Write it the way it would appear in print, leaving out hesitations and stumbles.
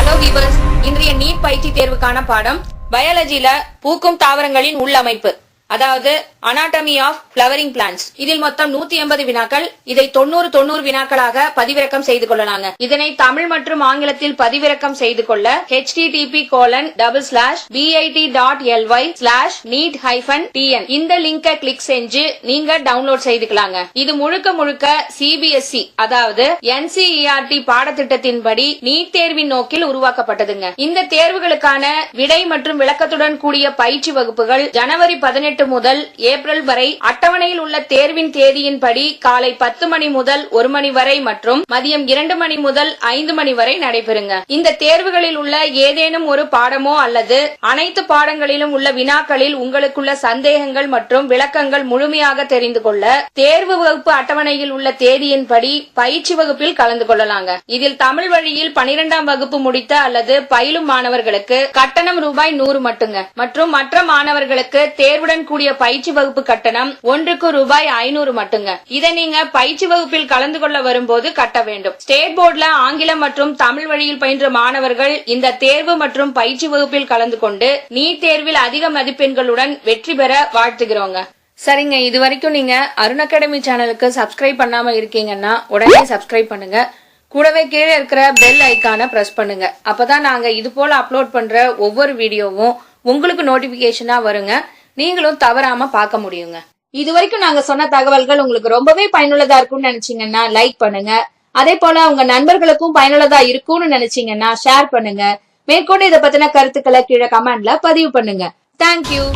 Hello viewers, இன்றைய NEET பயிற்சி தேர்வுக்கான பாடம் பயாலஜில பூக்கும் தாவரங்களின் உள்ளமைப்பு, அதாவது அனாட்டமி ஆஃப் ஃபிளவரிங் பிளான்ட்ஸ். இதில் மொத்தம் 180 வினாக்கள். இதை 90 வினாக்களாக பதிவிறக்கம் செய்து கொள்ளலாங்க. இதனை தமிழ் மற்றும் ஆங்கிலத்தில் பதிவிறக்கம் செய்து கொள்ள http://bit.ly/neet-tn இந்த லிங்கை கிளிக் செஞ்சு நீங்க டவுன்லோட் செய்துக்கலாங்க. இது முழுக்க CBSE அதாவது NCERT பாடத்திட்டத்தின்படி நீட் தேர்வின் நோக்கில் உருவாக்கப்பட்டதுங்க. இந்த தேர்வுகளுக்கான விடை மற்றும் விளக்கத்துடன் கூடிய பயிற்சி வகுப்புகள் ஜனவரி 18 முதல் ஏப்ரல் வரை அட்டவணையில் உள்ள தேர்வின் தேதியின்படி காலை 10 மணி முதல் 1 மணி வரை மற்றும் மதியம் 2 மணி முதல் 5 மணி வரை நடைபெறுங்க. இந்த தேர்வுகளில் உள்ள ஏதேனும் ஒரு பாடமோ அல்லது அனைத்து பாடங்களிலும் உள்ள வினாக்களில் உங்களுக்குள்ள சந்தேகங்கள் மற்றும் விளக்கங்கள் முழுமையாக தெரிந்து கொள்ள தேர்வு வகுப்பு அட்டவணையில் உள்ள தேதியின்படி பயிற்சி வகுப்பில் கலந்து கொள்ளலாங்க. இதில் தமிழ் வழியில் 12ஆம் வகுப்பு முடித்த அல்லது பயிலும் மாணவர்களுக்கு கட்டணம் ரூபாய் 100 மட்டுங்க மற்றும் மற்ற மாணவர்களுக்கு தேர்வுடன் கூடிய பயிற்சி வகுப்பு கட்டணம் ஒன்றுக்கு ரூபாய் 500 மட்டுங்க. இதை நீங்க பயிற்சி வகுப்பில் கலந்து கொள்ள வரும்போது கட்ட வேண்டும். ஸ்டேட் போர்டுல ஆங்கிலம் மற்றும் தமிழ் வழியில் பயின்ற மாணவர்கள் இந்த தேர்வு மற்றும் பயிற்சி வகுப்பில் கலந்து கொண்டு நீட் தேர்வில் அதிக மதிப்பெண்களுடன் வெற்றி பெற வாழ்த்துகிறோங்க. சரிங்க, இது வரைக்கும் நீங்க அருண் அகாடமி சேனலுக்கு சப்ஸ்கிரைப் பண்ணாம இருக்கீங்கன்னா உடனே சப்ஸ்கிரைப் பண்ணுங்க. கூடவே கீழே இருக்கிற பெல் ஐக்கான பிரஸ் பண்ணுங்க. அப்பதான் நாங்க இது போல அப்லோட் பண்ற ஒவ்வொரு வீடியோவும் உங்களுக்கு நோட்டிபிகேஷனா வருங்க. நீங்களும் தவறாம பார்க்க முடியுங்க. இது வரைக்கும் நாங்க சொன்ன தகவல்கள் உங்களுக்கு ரொம்பவே பயனுள்ளதா இருக்கும்னு நினைச்சீங்கன்னா லைக் பண்ணுங்க. அதே போல உங்க நண்பர்களுக்கும் பயனுள்ளதா இருக்கும்னு நினைச்சீங்கன்னா ஷேர் பண்ணுங்க. மேற்கொண்டு இதை பத்தின கருத்துக்களை கீழே கமெண்ட்ல பதிவு பண்ணுங்க. தேங்க்யூ.